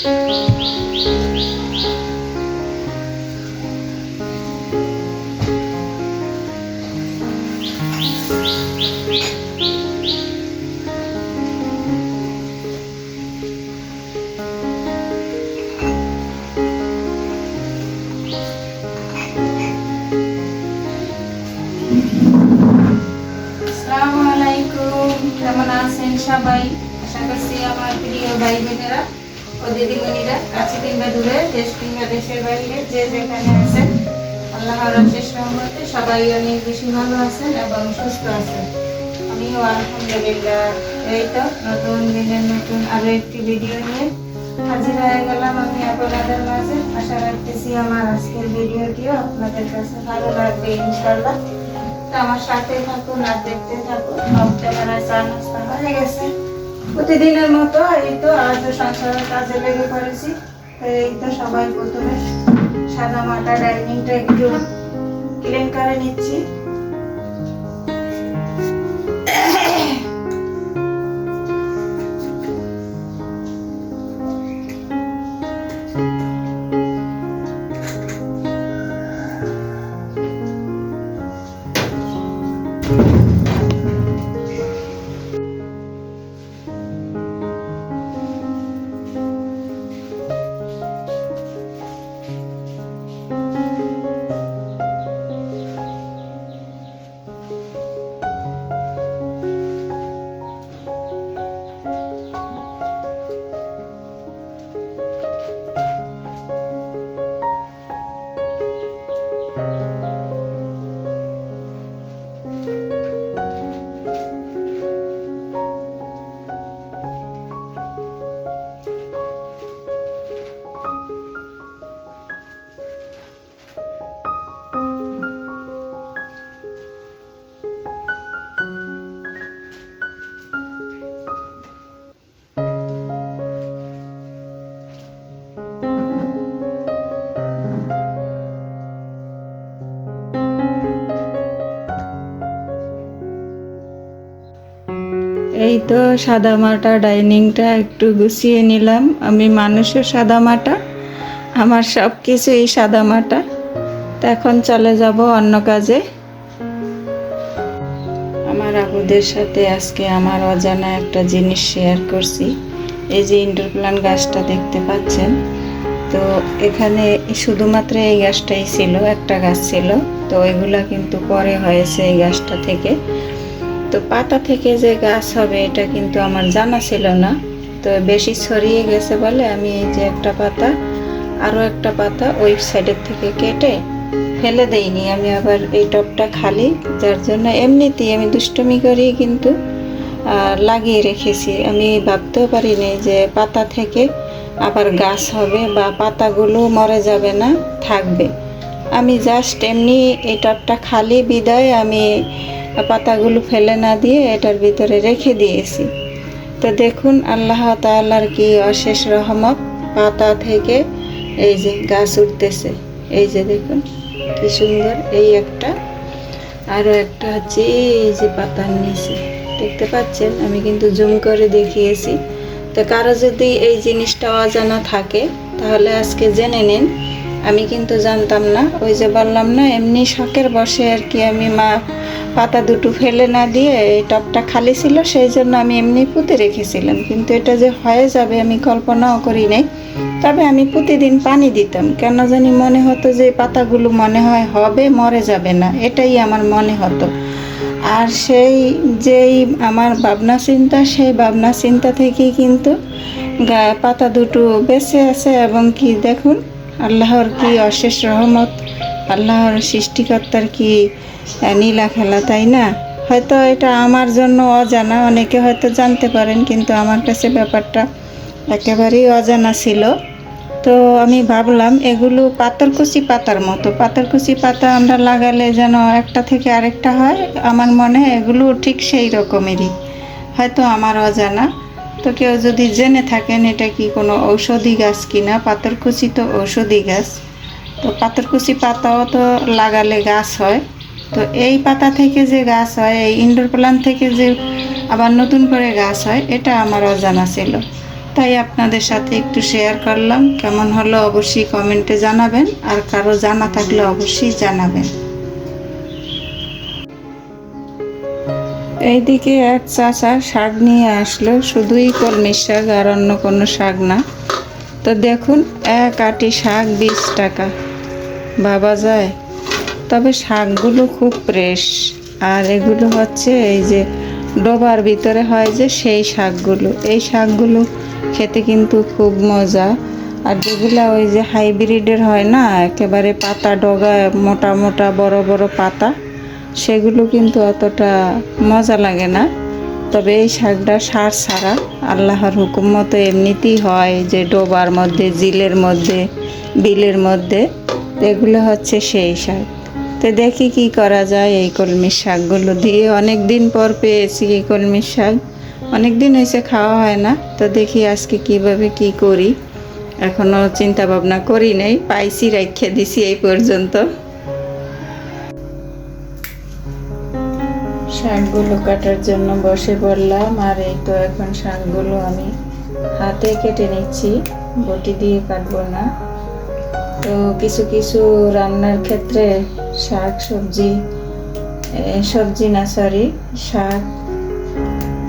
কেমন আছেন সবাই? আশা করছি আমার প্রিয় ভাই বোনেরা ও দিদিমণিরা কাছে কিংবা দূরে, দেশ কিংবা দেশের বাইরে যে যেখানে আছেন আল্লাহর অশেষ রহমতে সবাই অনেক বেশি ভালো আছেন এবং সুস্থ আছেন। আমিও আলহামদুলিল্লাহ। এই তো নতুন দিনের নতুন আরো একটি ভিডিও নিয়ে হাজির হয়ে গেলাম আমি আপনাদের মাঝে। আশা রাখতেছি আমার আজকের ভিডিওটিও আপনাদের কাছে ভালো লাগবে ইনশাআল্লাহ। আমার সাথে থাকুন আর দেখতে থাকুন। ক্যামেরায় চা নাস্তা হয়ে গেছে প্রতিদিনের মতো। এই তো আজও সংসারের কাজে লেগে পড়েছি। এই তো সবাই প্রথমে সাদা মাটা ডাইনিংটা একটু ক্লিন করে নিচ্ছি। এই তো সাদামাটা ডাইনিংটা একটু গুছিয়ে নিলাম। আমি মানুষও সাদামাটা, আমার সব কিছুই সাদামাটা। তো এখন চলে যাব অন্য কাজে। আমার আবুদের সাথে আজকে আমার অজানা একটা জিনিস শেয়ার করছি। এই যে ইনডোর প্ল্যান্ট গাছটা দেখতে পাচ্ছেন, তো এখানে শুধুমাত্র এই গাছটাই ছিল, একটা গাছ ছিল। তো এগুলা কিন্তু পরে হয়েছে এই গাছটা থেকে। তো পাতা থেকে যে গাছ হবে এটা কিন্তু আমার জানা ছিল না। তো বেশি ছড়িয়ে গেছে বলে আমি এই যে একটা পাতা, আরও একটা পাতা ওই সাইডের থেকে কেটে ফেলে দেইনি। আমি আবার এই টবটা খালি, যার জন্য এমনিতেই আমি দুষ্টুমি করি কিন্তু লাগিয়ে রেখেছি। আমি ভাবতেও পারিনি যে পাতা থেকে আবার গাছ হবে বা পাতাগুলো মরে যাবে না, থাকবে। আমি জাস্ট এমনি এই টবটা খালি বিদায় আমি পাতাগুলো ফেলে না দিয়ে এটার ভিতরে রেখে দিয়েছি। তো দেখুন আল্লাহ তাআলার কি অশেষ রহমত, পাতা থেকে এই যে গাছ উঠতেছে। এই যে দেখুন কি সুন্দর। এই একটা, আরও একটা হচ্ছে এই যে পাতার নিচে দেখতে পাচ্ছেন, আমি কিন্তু জুম করে দেখিয়েছি। তো কারো যদি এই জিনিসটা অজানা থাকে তাহলে আজকে জেনে নিন। আমি কিন্তু জানতাম না। ওই যে বললাম না, এমনি শখের বসে আর কি আমি পাতা দুটো ফেলে না দিয়ে এই টবটা খালি ছিল সেই জন্য আমি এমনি পুঁতে রেখেছিলাম। কিন্তু এটা যে হয়ে যাবে আমি কল্পনাও করি নাই। তবে আমি প্রতিদিন পানি দিতাম, কেন জানি মনে হতো যে পাতাগুলো মনে হয় হবে, মরে যাবে না, এটাই আমার মনে হতো। আর সেই যেই আমার ভাবনা চিন্তা, সেই ভাবনা চিন্তা থেকেই কিন্তু পাতা দুটো বেঁচে আছে। এবং কি দেখুন আল্লাহর কি অশেষ রহমত, আল্লাহর সৃষ্টিকর্তার কি নীলা খেলা, তাই না? হয়তো এটা আমার জন্য অজানা, অনেকে হয়তো জানতে পারেন, কিন্তু আমার কাছে ব্যাপারটা একেবারেই অজানা ছিল। তো আমি ভাবলাম এগুলো পাথরকুচি পাতার মতো। পাথরকুচি পাতা আমরা লাগালে যেন একটা থেকে আরেকটা হয়, আমার মনে হয় এগুলো ঠিক সেই রকমেরই, হয়তো আমার অজানা। তো কেউ যদি জেনে থাকেন এটা কি কোনো ঔষধি গাছ কিনা, পাথরকুচি তো ঔষধি গাছ। তো পাথরকুচি পাতাও তো লাগালে গাছ হয়। তো এই পাতা থেকে যে গাছ হয়, এই ইনডোর প্ল্যান্ট থেকে যে আবার নতুন করে গাছ হয়, এটা আমার অজানা ছিল। তাই আপনাদের সাথে একটু শেয়ার করলাম। কেমন হলো অবশ্যই কমেন্টে জানাবেন, আর কারো জানা থাকলে অবশ্যই জানাবেন। এইদিকে এক চাচা শাক নিয়ে আসলো, শুধুই কলমি শাক আর অন্য কোনো শাক না। তো দেখুন, এক আটি শাক 20 টাকা, ভাবা যায়। তবে শাকগুলো খুব ফ্রেশ, আর এগুলো হচ্ছে এই যে ডোবার ভিতরে হয় যে সেই শাকগুলো। এই শাকগুলো খেতে কিন্তু খুব মজা। আর যেগুলা ওই যে হাইব্রিডের হয় না, একেবারে পাতা ডগা মোটা মোটা বড় বড় পাতা, সেগুলো কিন্তু অতটা মজা লাগে না। তবে এই শাকটা সার ছাড়া, আল্লাহর হুকুম মতো এমনিতেই হয় যে ডোবার মধ্যে, জিলের মধ্যে, বিলের মধ্যে। এগুলো হচ্ছে সেই শাক। তো দেখি কি করা যায় এই কলমির শাকগুলো দিয়ে। অনেক দিন পর পেয়েছি এই কলমির শাক, অনেক দিন হয়েছে খাওয়া হয় না। তো দেখি আজকে কিভাবে কি করি, এখনো চিন্তা ভাবনা করি নাই, পাইছি রেখে দিছি এই পর্যন্ত। শাকগুলো কাটার জন্য বসে পড়লাম, আর এই তো এখন শাকগুলো আমি হাতে কেটে নিচ্ছি, বটি দিয়ে কাটবো না। তো কিছু কিছু রান্নার ক্ষেত্রে শাক সবজি না সরি শাক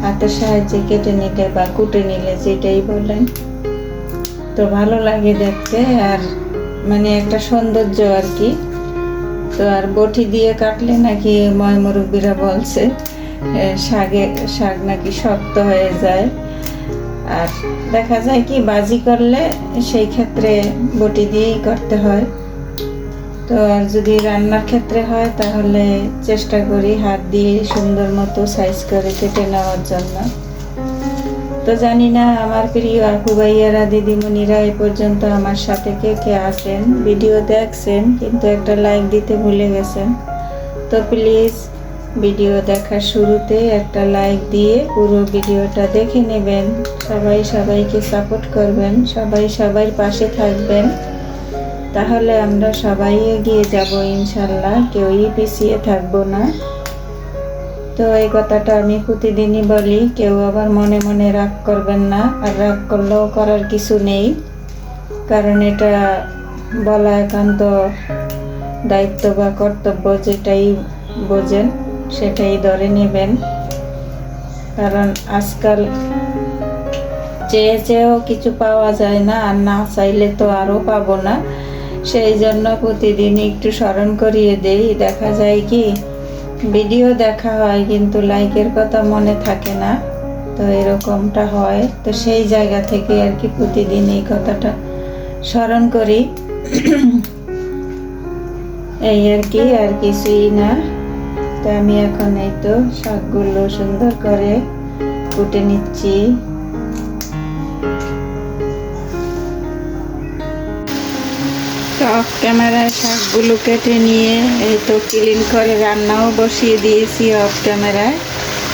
হাতের সাহায্যে কেটে নিলে বা কুটে নিলে, যেটাই বলেন, তো ভালো লাগে দেখতে, আর মানে একটা সৌন্দর্য আর কি। তো আর বটি দিয়ে কাটলে নাকি মুরব্বীরা বলছে শাক নাকি শক্ত হয়ে যায়, আর দেখা যায় কি বাজি করলে সেই ক্ষেত্রে বটি দিয়েই করতে হয়। তো আর যদি রান্নার ক্ষেত্রে হয় তাহলে চেষ্টা করি হাত দিয়ে সুন্দর মতো সাইজ করে কেটে নেওয়ার জন্য। তো জানি না আমার প্রিয় আপু ভাইয়ারা, দিদিমণিরা এ পর্যন্ত আমার সাথে কে কে আছেন, ভিডিও দেখছেন কিন্তু একটা লাইক দিতে ভুলে গেছেন। তো প্লিজ ভিডিও দেখার শুরুতে একটা লাইক দিয়ে পুরো ভিডিওটা দেখে নেবেন। সবাই সবাইকে সাপোর্ট করবেন, সবাই সবার পাশে থাকবেন, তাহলে আমরা সবাই এগিয়ে যাব ইনশাল্লাহ, কেউই পিছিয়ে থাকবো না। তো এই কথাটা আমি প্রতিদিনই বলি, কেউ আবার মনে মনে রাগ করবেন না, আর রাগ করলেও করার কিছু নেই, কারণ এটা বলা একান্ত দায়িত্ব বা কর্তব্য, যেটাই বোঝেন সেটাই ধরে নেবেন। কারণ আজকাল চেয়েও কিছু পাওয়া যায় না, আর না চাইলে তো আরও পাবো না। সেই জন্য প্রতিদিন একটু স্মরণ করিয়ে দেই। দেখা যায় কি ভিডিও দেখা হয় কিন্তু লাইকের কথা মনে থাকে না, তো এরকমটা হয়। তো সেই জায়গা থেকে আর কি প্রতিদিন এই কথাটা স্মরণ করি, এই আর কি, আর কিছুই না। তো আমি এখন এই তো শাকগুলো সুন্দর করে কুটে নিচ্ছি। অফ ক্যামেরায় শাকগুলো কেটে নিয়ে এই তো ক্লিন করে রান্নাও বসিয়ে দিয়েছি অফ ক্যামেরায়।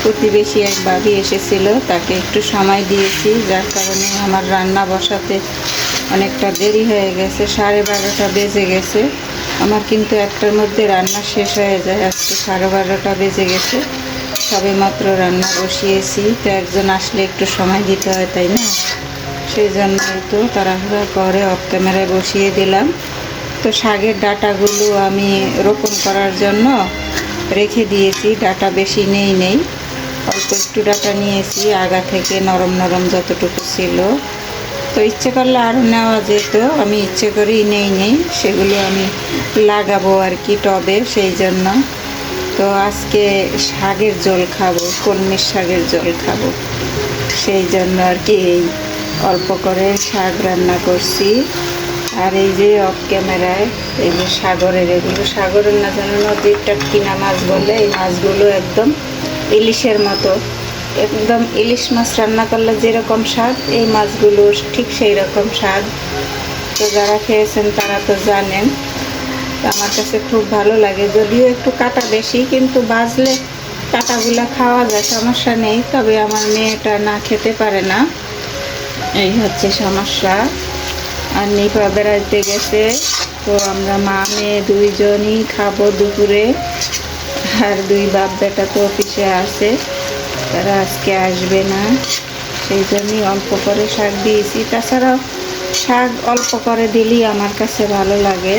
প্রতিবেশী এক ভাবি এসেছিল, তাকে একটু সময় দিয়েছি, যার কারণে আমার রান্না বসাতে অনেকটা দেরি হয়ে গেছে, 12:30 বেজে গেছে। আমার কিন্তু একটার মধ্যে রান্না শেষ হয়ে যায়, আজকে 12:30 বেজে গেছে, সবে মাত্র রান্না বসিয়েছি। তো একজন আসলে একটু সময় দিতে হয়, তাই না? সেই জন্যই তো তাড়াহুড়া করে অফ ক্যামেরায় বসিয়ে দিলাম। তো শাকের ডাঁটাগুলো আমি রোপণ করার জন্য রেখে দিয়েছি, ডাঁটা বেশি নেই, অল্প একটু ডাঁটা নিয়েছি, আগা থেকে নরম নরম যতটুকু ছিল। তো ইচ্ছে করলে আরও নেওয়া যেত, আমি ইচ্ছে করেই নেই, সেগুলো আমি লাগাবো আর কি টবে, সেই জন্য। তো আজকে শাকের ঝোল খাবো, কলমির শাকের ঝোল খাবো, সেই জন্য আর কি এই অল্প করে শাক রান্না করছি। আর এই যে অফ ক্যামেরায় এই যে সাগরের না জানো নদীর টাটকিনা মাছ বলে, এই মাছগুলো একদম ইলিশের মতো, একদম ইলিশ মাছ রান্না করলে যেরকম স্বাদ, এই মাছগুলো ঠিক সেই রকম স্বাদ। তো যারা খেয়েছেন তারা তো জানেন। আমার কাছে খুব ভালো লাগে, যদিও একটু কাটা বেশি, কিন্তু বাজলে কাটাগুলা খাওয়া যায়, সমস্যা নেই। তবে আমার মেয়েটা না খেতে পারে না, এই হচ্ছে সমস্যা। আর নিপা বেড়াইতে গেছে, তো আমরা মা মেয়ে দুইজনই খাবো দুপুরে। আর দুই বাপ বেটা তো অফিসে আছে, তারা আজকে আসবে না, সেই জন্যই অল্প করে শাক দিয়েছি। তাছাড়াও শাক অল্প করে দিলেই আমার কাছে ভালো লাগে।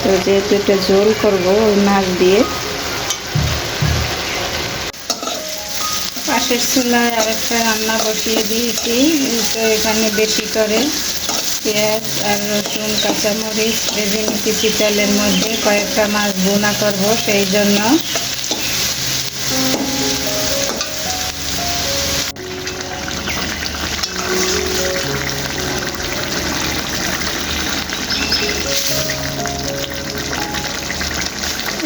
তো যেহেতু এটা ঝোল করবো ওই মাছ দিয়ে, পাশের চুলায় আরেকটা রান্না বসিয়ে দিয়েছি। তো এখানে বেশি করে পেঁয়াজ আর রসুন কাঁচামরিচ ভেজে নিতেছি তেলের মধ্যে, কয়েকটা মাছ ভুনা করব সেই জন্য।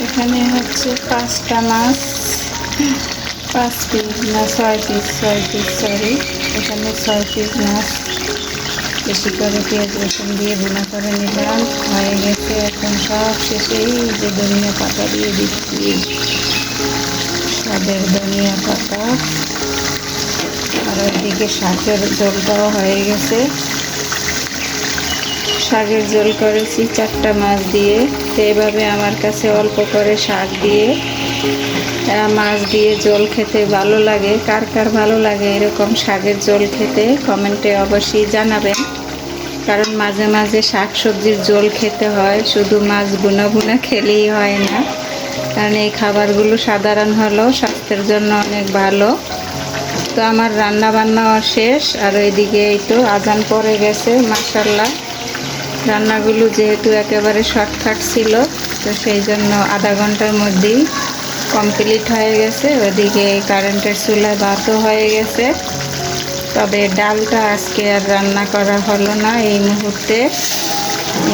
এখানে হচ্ছে 5টা মাছ, 5 পিস না 6 পিস, 6 পিস সরি, এখানে 6 পিস মাছ বেশি করে পেঁয়াজ রসুন দিয়ে ভুনা করে নিলাম, হয়ে গেছে। এখন সব শেষেই যে ধনিয়া পাতা দিয়ে দিচ্ছি, স্বাদের ধনিয়া পাতা। আর ওইদিকে শাকের ঝোলটাও হয়ে গেছে। শাকের ঝোল করেছি 4টা মাছ দিয়ে। তো এভাবে আমার কাছে অল্প করে শাক দিয়ে মাছ দিয়ে ঝোল খেতে ভালো লাগে। কার কার ভালো লাগে এরকম শাকের ঝোল খেতে কমেন্টে অবশ্যই জানাবেন। কারণ মাঝে মাঝে শাক সবজির ঝোল খেতে হয়, শুধু মাছ ভুনা ভুনা খেলেই হয় না। কারণ এই খাবারগুলো সাধারণ হলেও স্বাস্থ্যের জন্য অনেক ভালো। তো আমার রান্না বান্নাও শেষ, আর ওইদিকে এই তো আজান পড়ে গেছে। মাশাআল্লাহ, রান্নাগুলো যেহেতু একেবারে শর্টকাট ছিল, তো সেই জন্য আধা ঘন্টার মধ্যেই কমপ্লিট হয়ে গেছে। ওদিকে কারেন্টের চুলায় ভাতও হয়ে গেছে। তবে ডালটা আজকে আর রান্না করা হলো না এই মুহূর্তে,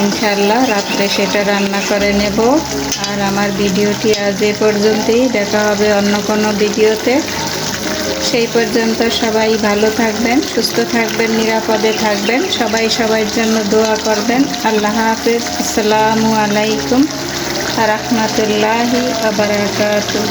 ইনশাল্লাহ রাত্রে সেটা রান্না করে নেব। আর আমার ভিডিওটি আজ এ পর্যন্তই, দেখা হবে অন্য কোনো ভিডিওতে। সেই পর্যন্ত সবাই ভালো থাকবেন, সুস্থ থাকবেন, নিরাপদে থাকবেন। সবাই সবার জন্য দোয়া করবেন। আল্লাহ হাফেজ। আসসালামু আলাইকুম রাহমাতুল্লাহি ওয়া বারাকাতুহু।